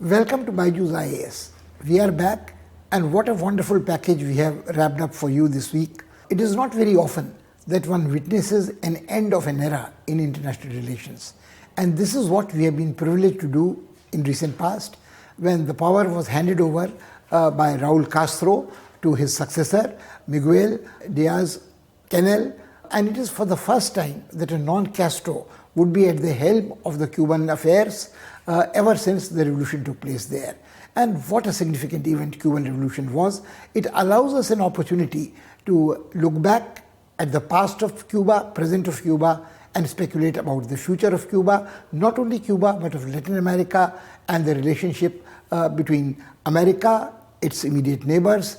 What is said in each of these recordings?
Welcome to BYJU'S IAS. We are back, and what a wonderful package we have wrapped up for you this week. It is not very often that one witnesses an end of an era in international relations. And this is what we have been privileged to do in recent past, when the power was handed over by Raúl Castro to his successor, Miguel Díaz-Canel. And it is for the first time that a non-Castro would be at the helm of the Cuban affairs ever since the revolution took place there. And what a significant event Cuban Revolution was. It allows us an opportunity to look back at the past of Cuba, present of Cuba, and speculate about the future of Cuba, not only Cuba, but of Latin America and the relationship between America, its immediate neighbors,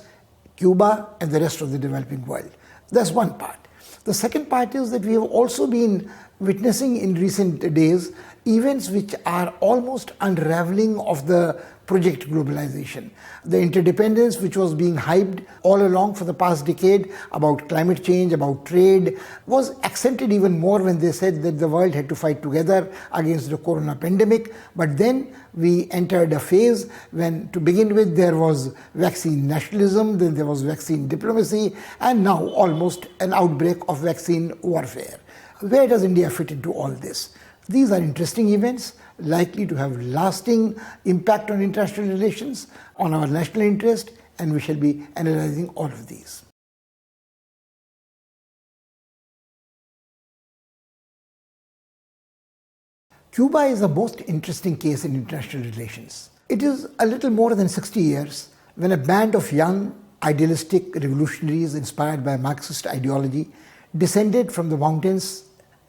Cuba, and the rest of the developing world. That's one part. The second part is that we have also been witnessing in recent days events which are almost unraveling of the project globalization. The interdependence which was being hyped all along for the past decade about climate change, about trade, was accented even more when they said that the world had to fight together against the corona pandemic. But then we entered a phase when, to begin with, there was vaccine nationalism, then there was vaccine diplomacy, and now almost an outbreak of vaccine warfare. Where does India fit into all this? These are interesting events, likely to have lasting impact on international relations, on our national interest, and we shall be analyzing all of these. Cuba is a most interesting case in international relations. It is a little more than 60 years when a band of young, idealistic revolutionaries inspired by Marxist ideology descended from the mountains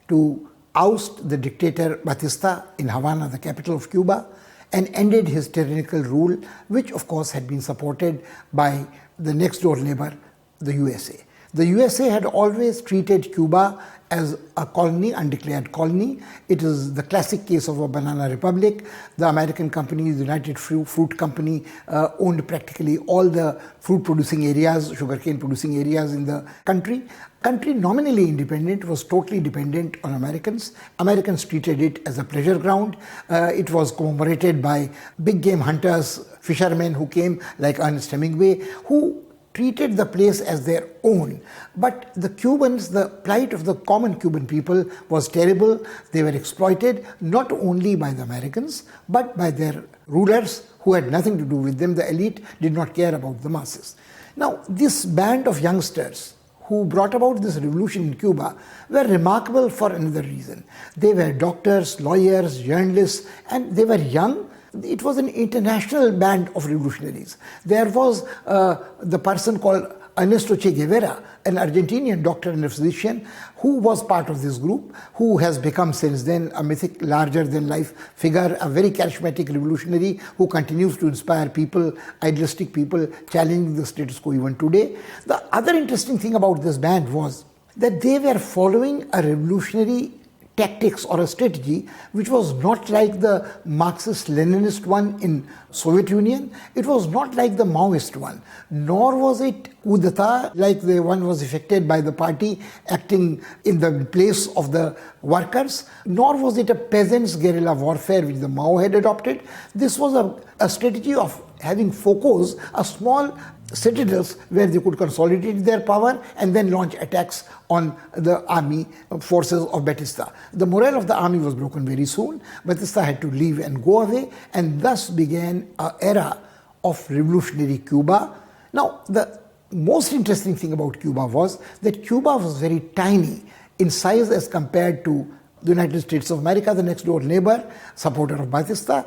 to oust the dictator Batista in Havana, the capital of Cuba, and ended his tyrannical rule, which of course had been supported by the next door neighbor, the USA. The USA had always treated Cuba as a colony, undeclared colony. It is the classic case of a banana republic. The American company, the United Fruit Company, owned practically all the fruit producing areas, sugarcane producing areas in the country. Country nominally independent, was totally dependent on Americans. Americans treated it as a pleasure ground. It was commemorated by big game hunters, fishermen who came like Ernest Hemingway, who treated the place as their own. But the Cubans, the plight of the common Cuban people was terrible. They were exploited not only by the Americans, but by their rulers who had nothing to do with them. The elite did not care about the masses. Now, this band of youngsters who brought about this revolution in Cuba were remarkable for another reason. They were doctors, lawyers, journalists, and they were young. It was an international band of revolutionaries. There was the person called Ernesto Che Guevara, an Argentinian doctor and a physician who was part of this group, who has become since then a mythic, larger-than-life figure, a very charismatic revolutionary who continues to inspire people, idealistic people, challenging the status quo even today. The other interesting thing about this band was that they were following a revolutionary tactics or a strategy which was not like the Marxist-Leninist one in Soviet Union. It was not like the Maoist one, nor was it coup d'etat like the one was effected by the party acting in the place of the workers, nor was it a peasants' guerrilla warfare which the Mao had adopted. This was a strategy of having focus, a small citadels where they could consolidate their power and then launch attacks on the army forces of Batista. The morale of the army was broken very soon. Batista had to leave and go away, and thus began an era of revolutionary Cuba. Now, the most interesting thing about Cuba was that Cuba was very tiny in size as compared to the United States of America, the next door neighbor, supporter of Batista.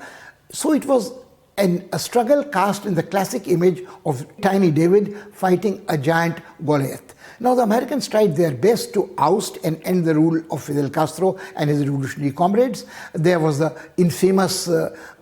So it was a struggle cast in the classic image of tiny David fighting a giant Goliath. Now, the Americans tried their best to oust and end the rule of Fidel Castro and his revolutionary comrades. There was the infamous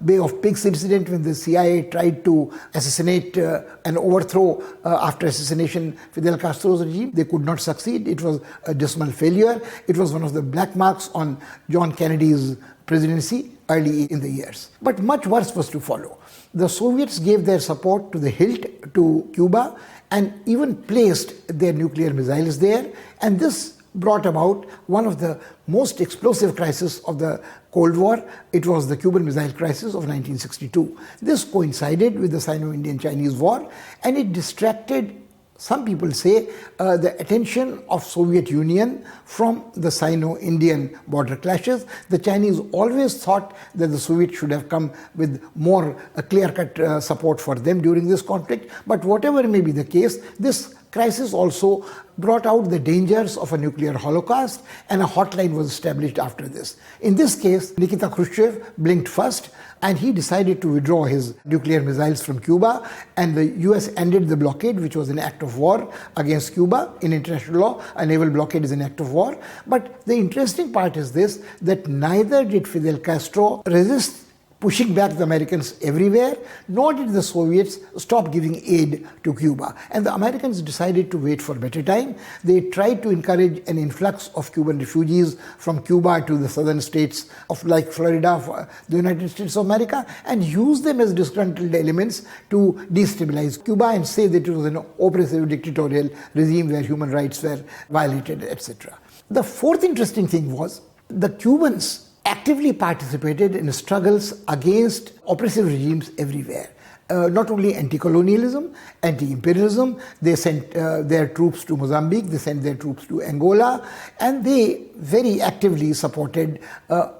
Bay of Pigs incident when the CIA tried to assassinate and overthrow after assassination Fidel Castro's regime. They could not succeed. It was a dismal failure. It was one of the black marks on John Kennedy's presidency early in the years. But much worse was to follow. The Soviets gave their support to the hilt to Cuba and even placed their nuclear missiles there, and this brought about one of the most explosive crises of the Cold War. It was the Cuban Missile Crisis of 1962. This coincided with the Sino-Indian-Chinese War, and it distracted, some people say, the attention of Soviet Union from the Sino-Indian border clashes. The Chinese always thought that the Soviets should have come with more clear-cut support for them during this conflict. But whatever may be the case, this crisis also brought out the dangers of a nuclear holocaust, and a hotline was established after this. In this case, Nikita Khrushchev blinked first, and he decided to withdraw his nuclear missiles from Cuba, and the US ended the blockade, which was an act of war against Cuba. In international law, a naval blockade is an act of war. But the interesting part is this, that neither did Fidel Castro resist pushing back the Americans everywhere, nor did the Soviets stop giving aid to Cuba. And the Americans decided to wait for better time. They tried to encourage an influx of Cuban refugees from Cuba to the southern states of like Florida, the United States of America, and use them as disgruntled elements to destabilize Cuba and say that it was an oppressive dictatorial regime where human rights were violated, etc. The fourth interesting thing was the Cubans actively participated in struggles against oppressive regimes everywhere. Not only anti-colonialism, anti-imperialism, they sent their troops to Mozambique, they sent their troops to Angola, and they very actively supported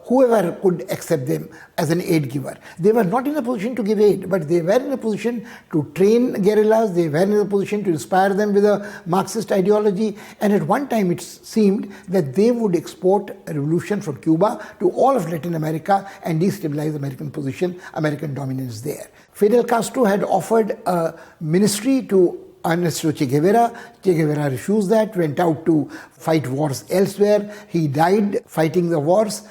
whoever could accept them as an aid giver. They were not in a position to give aid, but they were in a position to train guerrillas, they were in a position to inspire them with a Marxist ideology, and at one time it seemed that they would export a revolution from Cuba to all of Latin America and destabilize American position, American dominance there. Fidel Castro had offered a ministry to Ernesto Che Guevara. Che Guevara refused that, went out to fight wars elsewhere. He died fighting the wars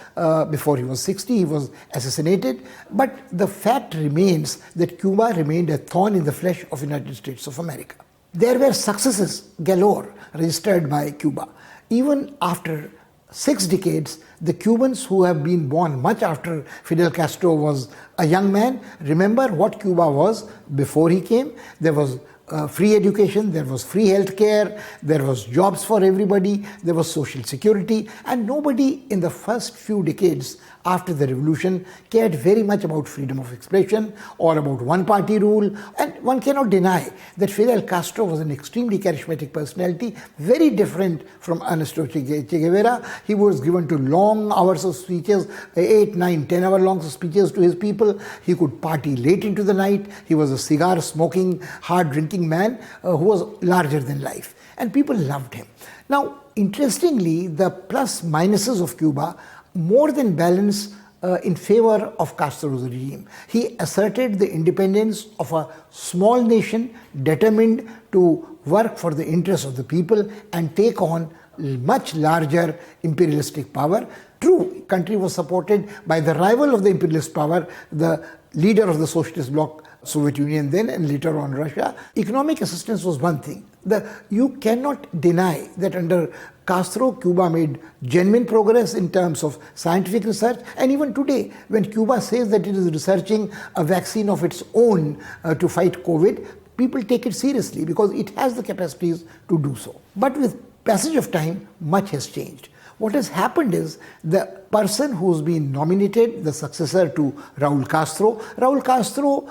before he was 60. He was assassinated. But the fact remains that Cuba remained a thorn in the flesh of the United States of America. There were successes galore registered by Cuba. Even after 6 decades, the Cubans who have been born much after Fidel Castro was a young man, remember what Cuba was before he came. There was free education, there was free health care, there was jobs for everybody, there was social security, and nobody in the first few decades after the revolution cared very much about freedom of expression or about one-party rule. And one cannot deny that Fidel Castro was an extremely charismatic personality, very different from Ernesto Che Guevara. He was given to long hours of speeches, 8, 9, 10-hour long speeches to his people. He could party late into the night. He was a cigar-smoking, hard-drinking man who was larger than life. And people loved him. Now, interestingly, the plus-minuses of Cuba more than balance in favor of Castro's regime. He asserted the independence of a small nation determined to work for the interests of the people and take on much larger imperialistic power. True, country was supported by the rival of the imperialist power, the leader of the socialist bloc, Soviet Union then, and later on Russia. Economic assistance was one thing. You cannot deny that under Castro, Cuba made genuine progress in terms of scientific research, and even today, when Cuba says that it is researching a vaccine of its own to fight COVID, people take it seriously because it has the capacities to do so. But with passage of time, much has changed. What has happened is the person who's been nominated, the successor to Raúl Castro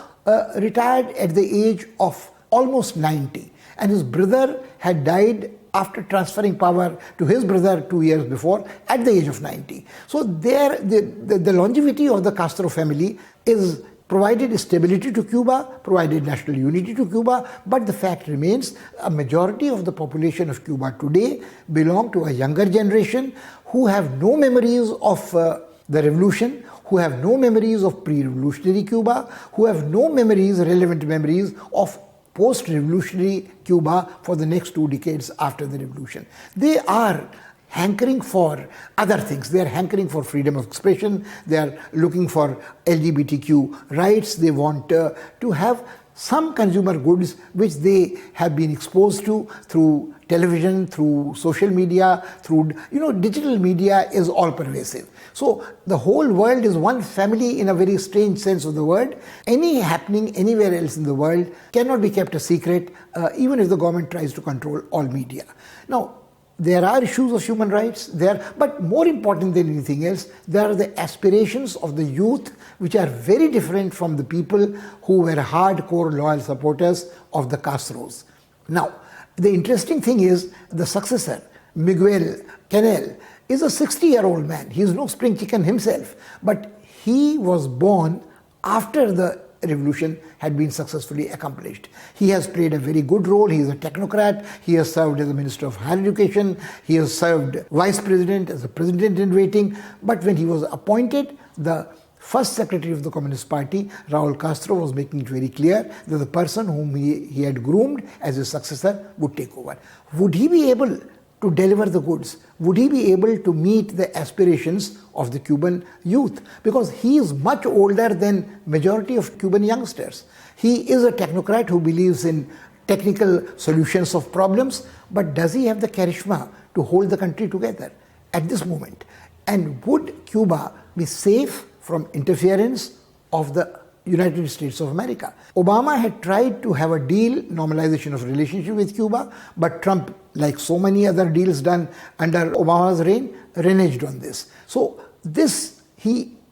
retired at the age of almost 90, and his brother had died after transferring power to his brother 2 years before at the age of 90. So there, the longevity of the Castro family is provided stability to Cuba, provided national unity to Cuba, but the fact remains a majority of the population of Cuba today belong to a younger generation who have no memories of the revolution, who have no memories of pre-revolutionary Cuba, who have no memories, relevant memories of post-revolutionary Cuba for the next 2 decades after the revolution. They are hankering for other things. They are hankering for freedom of expression. They are looking for LGBTQ rights. They want to have some consumer goods which they have been exposed to through television, through social media, through, digital media is all pervasive. So the whole world is one family in a very strange sense of the word. Any happening anywhere else in the world cannot be kept a secret, even if the government tries to control all media. Now, There are issues of human rights there, but more important than anything else, there are the aspirations of the youth, which are very different from the people who were hardcore loyal supporters of the Castros. Now, the interesting thing is the successor, Miguel Canel, is a 60-year-old man. He is no spring chicken himself, but he was born after the revolution had been successfully accomplished. He has played a very good role. He is a technocrat. He has served as the Minister of Higher Education. He has served Vice President, as a President in waiting. But when he was appointed, the first Secretary of the Communist Party, Raul Castro, was making it very clear that the person whom he had groomed as his successor would take over. Would he be able to deliver the goods? Would he be able to meet the aspirations of the Cuban youth? Because he is much older than majority of Cuban youngsters. He is a technocrat who believes in technical solutions of problems, but does he have the charisma to hold the country together at this moment? And would Cuba be safe from interference of the United States of America? Obama had tried to have a deal, normalization of relationship with Cuba, but Trump, like so many other deals done under Obama's reign, reneged on this. So this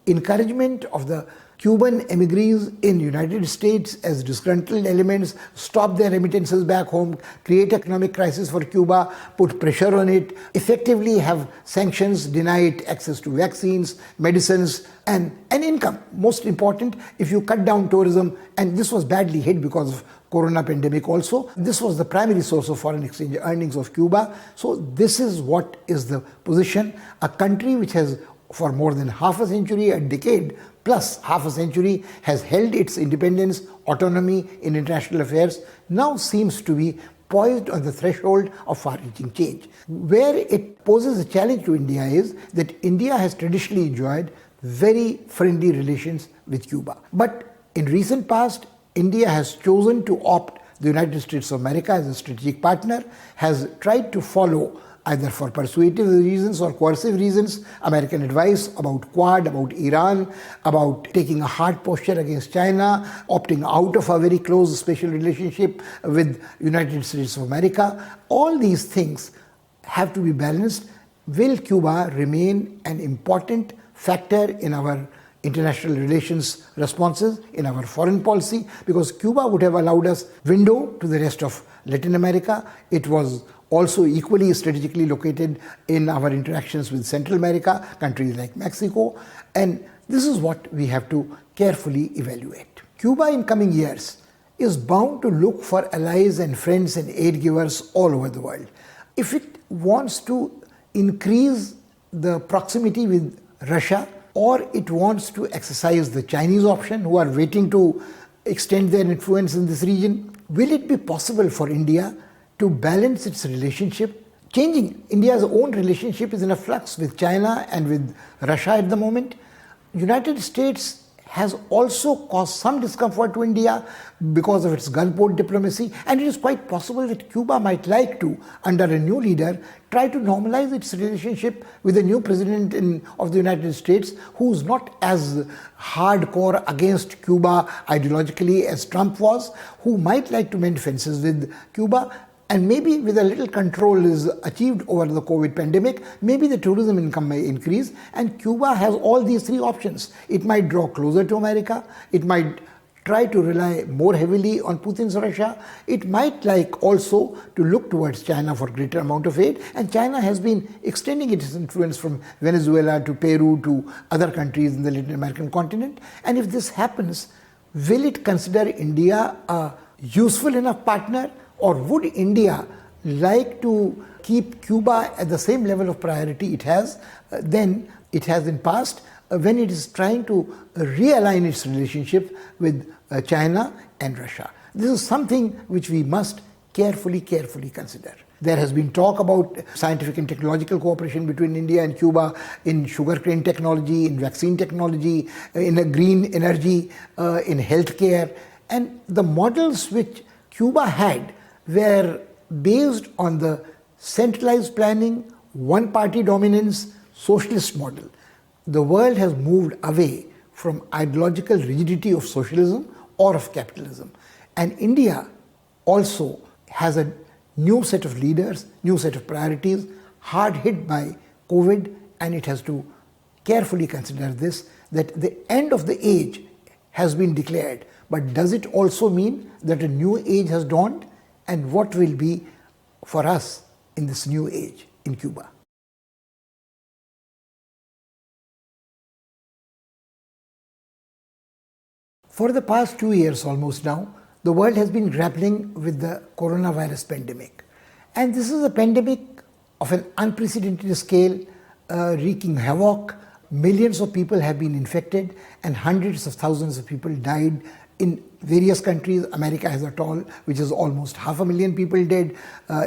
encouragement of the Cuban emigres in United States as disgruntled elements, stop their remittances back home, create economic crisis for Cuba, put pressure on it, effectively have sanctions, deny it access to vaccines, medicines, and income. Most important, if you cut down tourism, and this was badly hit because of Corona pandemic also, this was the primary source of foreign exchange earnings of Cuba. So this is what is the position. A country which has for more than half a century, a decade plus half a century, has held its independence, autonomy in international affairs, now seems to be poised on the threshold of far-reaching change. Where it poses a challenge to India is that India has traditionally enjoyed very friendly relations with Cuba. But in recent past, India has chosen to opt the United States of America as a strategic partner, has tried to follow, either for persuasive reasons or coercive reasons, American advice about Quad, about Iran, about taking a hard posture against China, opting out of a very close special relationship with United States of America. All these things have to be balanced. Will Cuba remain an important factor in our international relations responses, in our foreign policy? Because Cuba would have allowed us window to the rest of Latin America. It was also equally strategically located in our interactions with Central America, countries like Mexico, and this is what we have to carefully evaluate. Cuba in coming years is bound to look for allies and friends and aid givers all over the world. If it wants to increase the proximity with Russia, or it wants to exercise the Chinese option, who are waiting to extend their influence in this region, will it be possible for India to balance its relationship? Changing. India's own relationship is in a flux with China and with Russia at the moment. United States has also caused some discomfort to India because of its gunport diplomacy, and it is quite possible that Cuba might like to, under a new leader, try to normalize its relationship with the new president of the United States, who is not as hardcore against Cuba ideologically as Trump was, who might like to mend fences with Cuba. And maybe with a little control is achieved over the COVID pandemic, maybe the tourism income may increase, and Cuba has all these three options. It might draw closer to America, it might try to rely more heavily on Putin's Russia, it might like also to look towards China for greater amount of aid, and China has been extending its influence from Venezuela to Peru to other countries in the Latin American continent. And if this happens, will it consider India a useful enough partner? Or would India like to keep Cuba at the same level of priority it has than it has in past when it is trying to realign its relationship with China and Russia? This is something which we must carefully consider. There has been talk about scientific and technological cooperation between India and Cuba in sugarcane technology, in vaccine technology, in green energy, in healthcare. And the models which Cuba had were based on the centralized planning, one-party dominance, socialist model. The world has moved away from ideological rigidity of socialism or of capitalism. And India also has a new set of leaders, new set of priorities, hard hit by COVID, and it has to carefully consider this, that the end of the age has been declared. But does it also mean that a new age has dawned? And what will be for us in this new age in Cuba? For the past 2 years almost now, the world has been grappling with the coronavirus pandemic. And this is a pandemic of an unprecedented scale, wreaking havoc. Millions of people have been infected and hundreds of thousands of people died in various countries. America has a toll which is almost 500,000 people dead.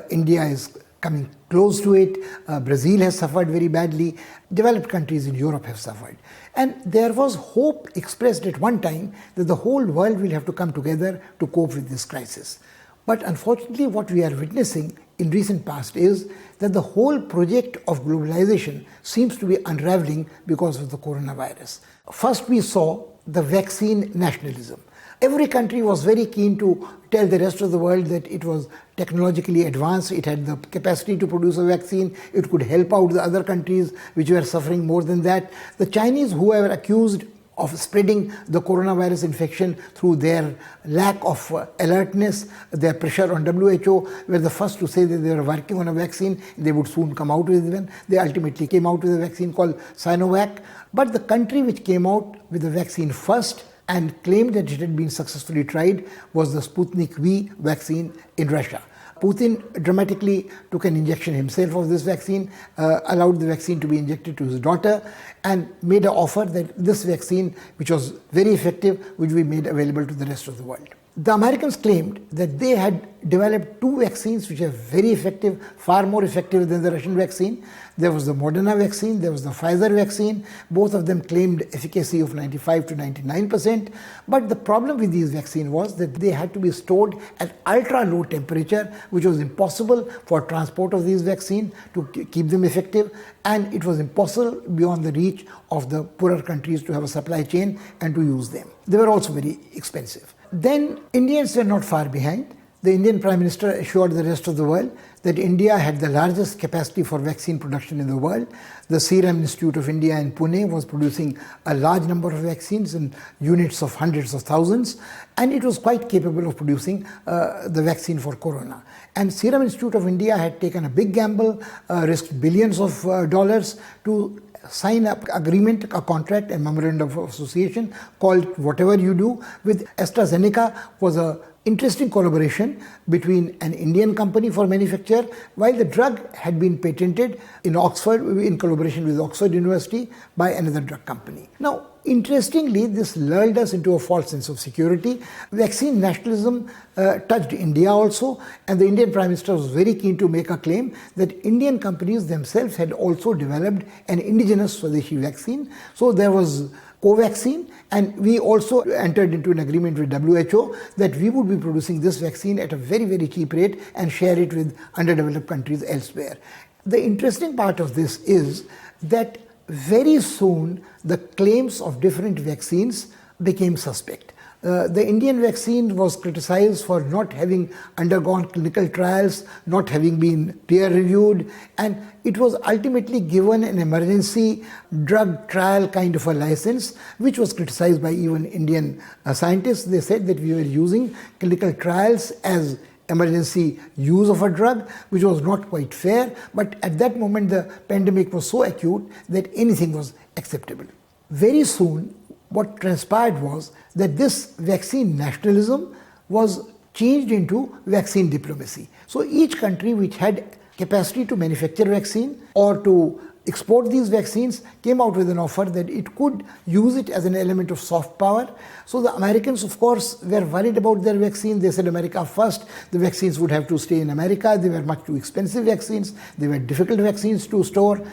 India is coming close to it. Brazil has suffered very badly. Developed countries in Europe have suffered. And there was hope expressed at one time that the whole world will have to come together to cope with this crisis. But unfortunately, what we are witnessing in recent past is that the whole project of globalization seems to be unraveling because of the coronavirus. First, we saw the vaccine nationalism. Every country was very keen to tell the rest of the world that it was technologically advanced, it had the capacity to produce a vaccine, it could help out the other countries which were suffering more than that. The Chinese, who were accused of spreading the coronavirus infection through their lack of alertness, their pressure on WHO, were the first to say that they were working on a vaccine, they would soon come out with one. They ultimately came out with a vaccine called Sinovac. But the country which came out with the vaccine first and claimed that it had been successfully tried was the Sputnik V vaccine in Russia. Putin dramatically took an injection himself of this vaccine, allowed the vaccine to be injected to his daughter, and made an offer that this vaccine, which was very effective, would be made available to the rest of the world. The Americans claimed that they had developed two vaccines which are very effective, far more effective than the Russian vaccine. There was the Moderna vaccine, there was the Pfizer vaccine. Both of them claimed efficacy of 95 to 99%. But the problem with these vaccines was that they had to be stored at ultra low temperature, which was impossible for transport of these vaccines to keep them effective. And it was impossible beyond the reach of the poorer countries to have a supply chain and to use them. They were also very expensive. Then Indians were not far behind. The Indian Prime Minister assured the rest of the world that India had the largest capacity for vaccine production in the world. The Serum Institute of India in Pune was producing a large number of vaccines in units of hundreds of thousands, and it was quite capable of producing the vaccine for corona. And Serum Institute of India had taken a big gamble, risked billions of dollars to sign up agreement, a contract, a memorandum of association called Whatever You Do with AstraZeneca. Was a interesting collaboration between an Indian company for manufacture, while the drug had been patented in Oxford in collaboration with Oxford University by another drug company. Now, interestingly, this lulled us into a false sense of security. Vaccine nationalism touched India also, and the Indian Prime Minister was very keen to make a claim that Indian companies themselves had also developed an indigenous Swadeshi vaccine. So there was Covaxin, and we also entered into an agreement with WHO that we would be producing this vaccine at a very, very cheap rate and share it with underdeveloped countries elsewhere. The interesting part of this is that very soon the claims of different vaccines became suspect. The Indian vaccine was criticized for not having undergone clinical trials, not having been peer-reviewed, and it was ultimately given an emergency drug trial kind of a license, which was criticized by even Indian scientists. They said that we were using clinical trials as emergency use of a drug, which was not quite fair, but at that moment the pandemic was so acute that anything was acceptable. Very soon, what transpired was that this vaccine nationalism was changed into vaccine diplomacy. So each country which had capacity to manufacture vaccine or to export these vaccines came out with an offer that it could use it as an element of soft power. So the Americans, of course, were worried about their vaccine. They said America first. The vaccines would have to stay in America. They were much too expensive vaccines. They were difficult vaccines to store.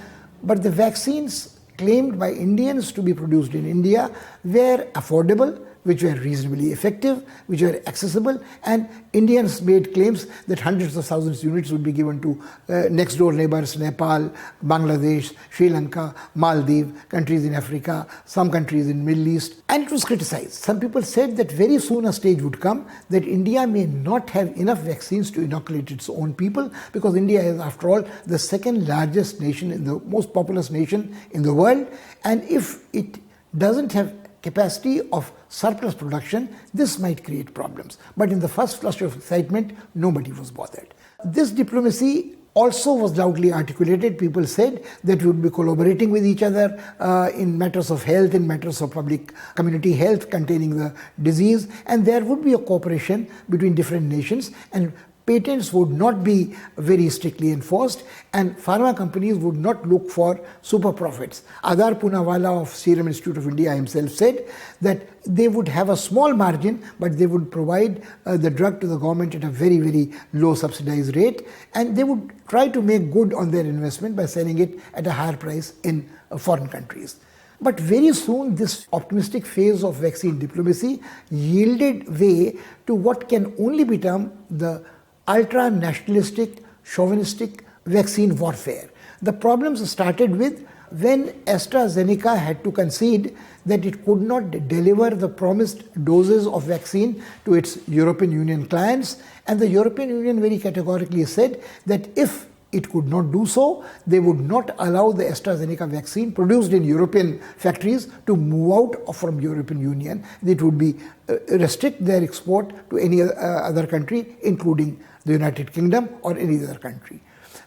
But the vaccines claimed by Indians to be produced in India were affordable, which were reasonably effective, which were accessible, and Indians made claims that hundreds of thousands of units would be given to next door neighbors, Nepal, Bangladesh, Sri Lanka, Maldives, countries in Africa, some countries in Middle East, and it was criticized. Some people said that very soon a stage would come that India may not have enough vaccines to inoculate its own people, because India is, after all, the second largest nation, in the most populous nation in the world, and if it doesn't have capacity of surplus production, this might create problems. But in the first flush of excitement, nobody was bothered. This diplomacy also was loudly articulated. People said that we would be collaborating with each other in matters of health, in matters of public community health containing the disease, and there would be a cooperation between different nations, and patents would not be very strictly enforced, and pharma companies would not look for super profits. Adar Poonawalla of Serum Institute of India himself said that they would have a small margin, but they would provide the drug to the government at a very, very low subsidized rate, and they would try to make good on their investment by selling it at a higher price in foreign countries. But very soon this optimistic phase of vaccine diplomacy yielded way to what can only be termed the ultra-nationalistic, chauvinistic vaccine warfare. The problems started with when AstraZeneca had to concede that it could not deliver the promised doses of vaccine to its European Union clients, and the European Union very categorically said that if it could not do so, they would not allow the AstraZeneca vaccine produced in European factories to move out from European Union. It would be restrict their export to any other country, including the United Kingdom or any other country.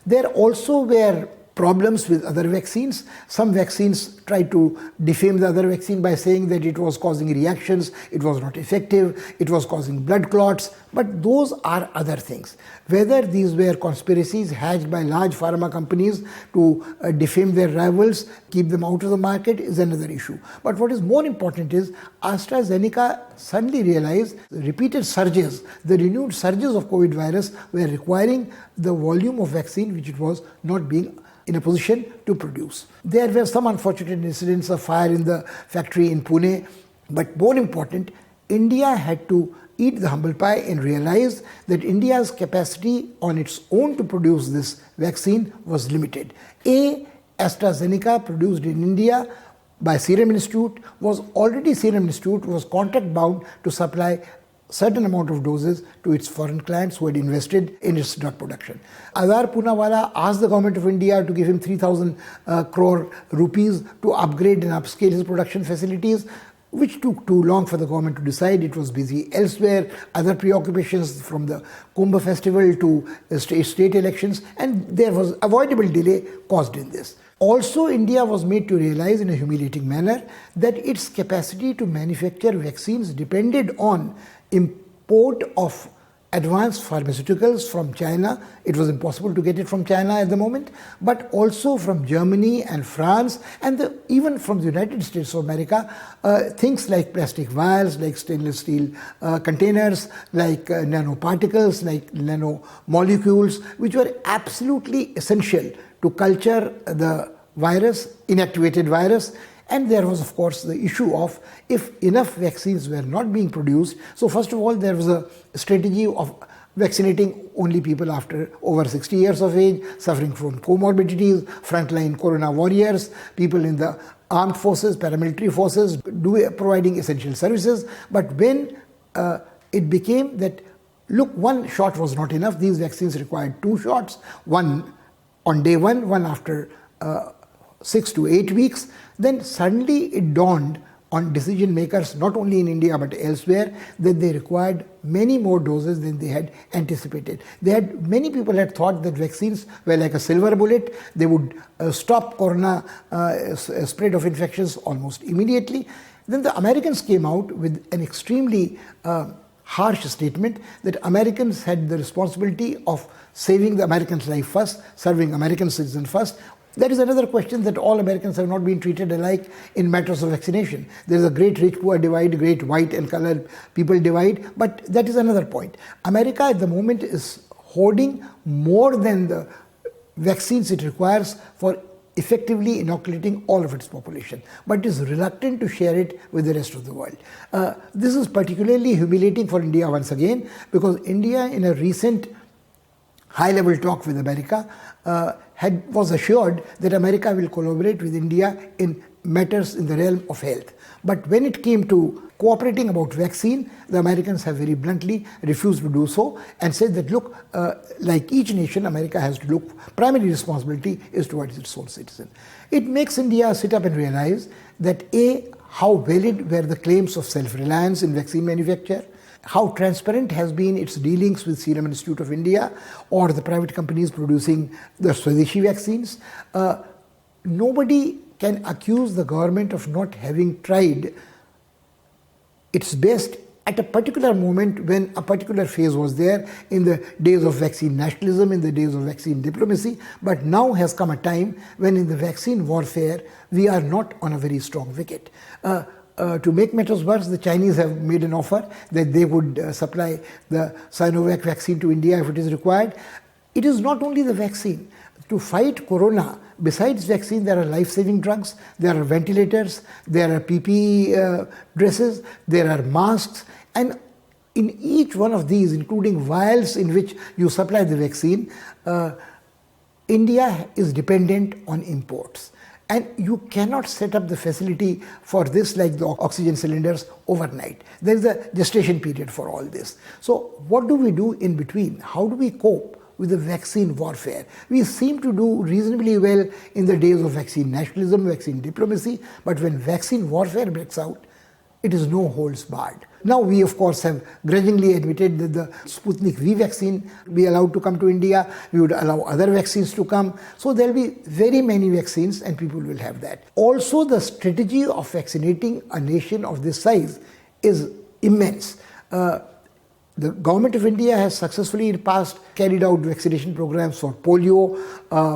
There also were problems with other vaccines. Some vaccines tried to defame the other vaccine by saying that it was causing reactions, it was not effective, it was causing blood clots, but those are other things. Whether these were conspiracies hatched by large pharma companies to defame their rivals, keep them out of the market, is another issue. But what is more important is AstraZeneca suddenly realized repeated surges, the renewed surges of COVID virus were requiring the volume of vaccine which it was not being in a position to produce. There were some unfortunate incidents of fire in the factory in Pune, but more important, India had to eat the humble pie and realize that India's capacity on its own to produce this vaccine was limited. AstraZeneca produced in India by Serum Institute Serum Institute was contract bound to supply certain amount of doses to its foreign clients who had invested in its drug production. Adar Poonawalla asked the government of India to give him 3,000 crore rupees to upgrade and upscale his production facilities, which took too long for the government to decide. It was busy elsewhere, other preoccupations from the Kumbh festival to state elections, and there was avoidable delay caused in this. Also, India was made to realize in a humiliating manner that its capacity to manufacture vaccines depended on import of advanced pharmaceuticals from China. It was impossible to get it from China at the moment, but also from Germany and France, and even from the United States of America, things like plastic vials, like stainless steel containers, like nanoparticles, like nanomolecules, which were absolutely essential to culture the virus, inactivated virus. And there was, of course, the issue of if enough vaccines were not being produced. So first of all, there was a strategy of vaccinating only people after over 60 years of age, suffering from comorbidities, frontline corona warriors, people in the armed forces, paramilitary forces, providing essential services. But when it became that, look, one shot was not enough, these vaccines required 2 shots, one on day one after 6 to 8 weeks, then suddenly it dawned on decision makers, not only in India but elsewhere, that they required many more doses than they had anticipated. Many people had thought that vaccines were like a silver bullet. They would stop corona spread of infections almost immediately. Then the Americans came out with an extremely harsh statement that Americans had the responsibility of saving the Americans' life first, serving American citizens first. That is another question, that all Americans have not been treated alike in matters of vaccination. There is a great rich-poor divide, great white and colored people divide, but that is another point. America at the moment is hoarding more than the vaccines it requires for effectively inoculating all of its population, but is reluctant to share it with the rest of the world. This is particularly humiliating for India once again, because India, in a recent high-level talk with America, was assured that America will collaborate with India in matters in the realm of health. But when it came to cooperating about vaccine, the Americans have very bluntly refused to do so and said that, look, like each nation, America has to look, primary responsibility is towards its own citizen. It makes India sit up and realize that A, how valid were the claims of self-reliance in vaccine manufacture, how transparent has been its dealings with Serum Institute of India or the private companies producing the Swadeshi vaccines. Nobody can accuse the government of not having tried its best at a particular moment when a particular phase was there in the days of vaccine nationalism, in the days of vaccine diplomacy, but now has come a time when in the vaccine warfare we are not on a very strong wicket. To make matters worse, the Chinese have made an offer that they would supply the Sinovac vaccine to India if it is required. It is not only the vaccine. To fight corona, besides vaccine, there are life-saving drugs, there are ventilators, there are PPE dresses, there are masks, and in each one of these, including vials in which you supply the vaccine, India is dependent on imports. And you cannot set up the facility for this like the oxygen cylinders overnight. There is a gestation period for all this. So what do we do in between? How do we cope with the vaccine warfare? We seem to do reasonably well in the days of vaccine nationalism, vaccine diplomacy, but when vaccine warfare breaks out, it is no holds barred. Now we of course have grudgingly admitted that the Sputnik V vaccine be allowed to come to India, we would allow other vaccines to come. So there will be very many vaccines and people will have that. Also, the strategy of vaccinating a nation of this size is immense. The government of India has successfully in the past carried out vaccination programs for polio,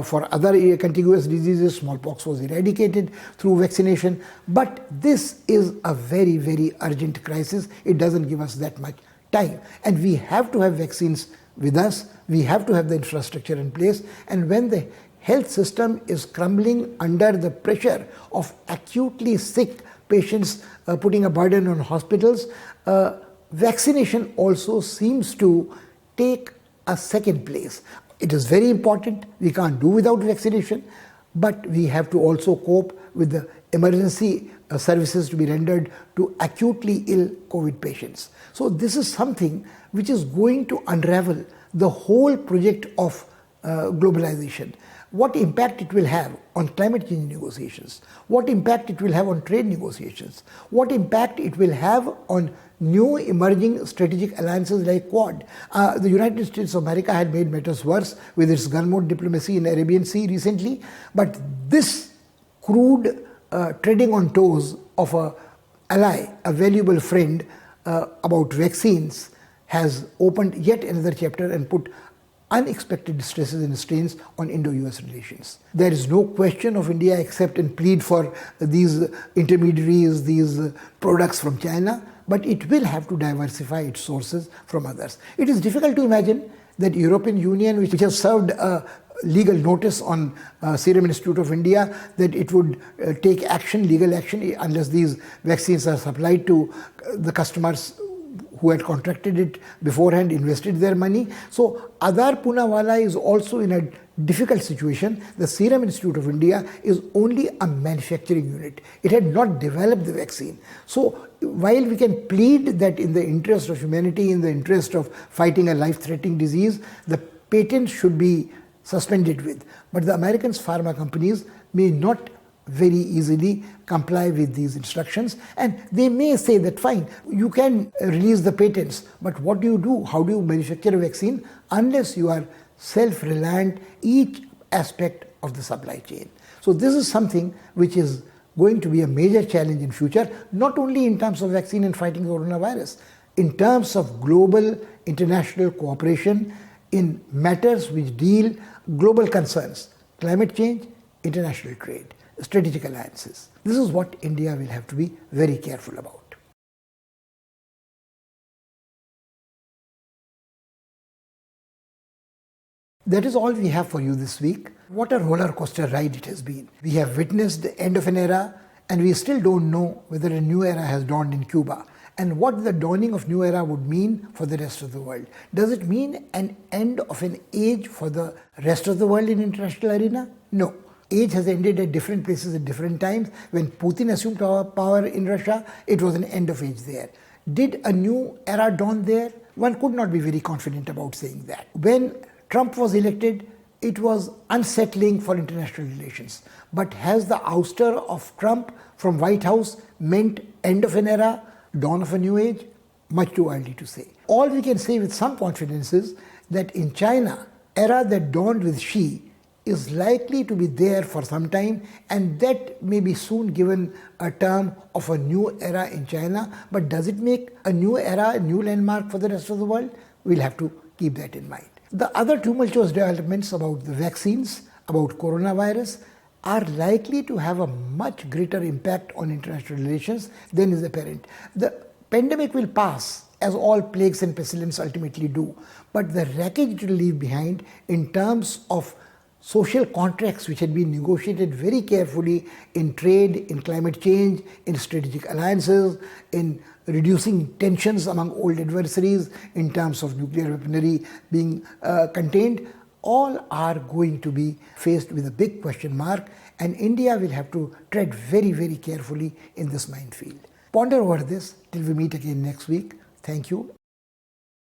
for other contiguous diseases. Smallpox was eradicated through vaccination. But this is a very, very urgent crisis. It doesn't give us that much time. And we have to have vaccines with us. We have to have the infrastructure in place. And when the health system is crumbling under the pressure of acutely sick patients putting a burden on hospitals, vaccination also seems to take a second place. It is very important. We can't do without vaccination, but we have to also cope with the emergency services to be rendered to acutely ill COVID patients. So this is something which is going to unravel the whole project of globalization. What impact it will have on climate change negotiations, what impact it will have on trade negotiations, what impact it will have on new emerging strategic alliances like Quad. The United States of America had made matters worse with its gun mode diplomacy in the Arabian Sea recently, but this crude treading on toes of an ally, a valuable friend about vaccines has opened yet another chapter and put unexpected stresses and strains on Indo-US relations. There is no question of India accept and plead for these intermediaries, these products from China, but it will have to diversify its sources from others. It is difficult to imagine that European Union, which has served a legal notice on Serum Institute of India, that it would take action, legal action, unless these vaccines are supplied to the customers who had contracted it beforehand, invested their money. So Adar Poonawalla is also in a difficult situation. The Serum Institute of India is only a manufacturing unit. It had not developed the vaccine. So while we can plead that in the interest of humanity, in the interest of fighting a life-threatening disease, the patent should be suspended with. But the American pharma companies may not very easily comply with these instructions, and they may say that fine, you can release the patents, but what do you do? How do you manufacture a vaccine unless you are self-reliant each aspect of the supply chain? So this is something which is going to be a major challenge in future, not only in terms of vaccine and fighting coronavirus, in terms of global international cooperation in matters which deal global concerns, climate change, international trade, strategic alliances. This is what India will have to be very careful about. That is all we have for you this week. What a roller coaster ride it has been. We have witnessed the end of an era, and we still don't know whether a new era has dawned in Cuba and what the dawning of new era would mean for the rest of the world. Does it mean an end of an age for the rest of the world in international arena? No. Age has ended at different places at different times. When Putin assumed power in Russia, it was an end of age there. Did a new era dawn there? One could not be very confident about saying that. When Trump was elected, it was unsettling for international relations. But has the ouster of Trump from White House meant end of an era, dawn of a new age? Much too early to say. All we can say with some confidence is that in China, era that dawned with Xi is likely to be there for some time, and that may be soon given a term of a new era in China. But does it make a new era, a new landmark for the rest of the world? We'll have to keep that in mind. The other tumultuous developments about the vaccines, about coronavirus, are likely to have a much greater impact on international relations than is apparent. The pandemic will pass, as all plagues and pestilence ultimately do, but the wreckage it will leave behind in terms of social contracts which had been negotiated very carefully in trade, in climate change, in strategic alliances, in reducing tensions among old adversaries, in terms of nuclear weaponry being contained, all are going to be faced with a big question mark, and India will have to tread very, very carefully in this minefield. Ponder over this till we meet again next week. Thank you.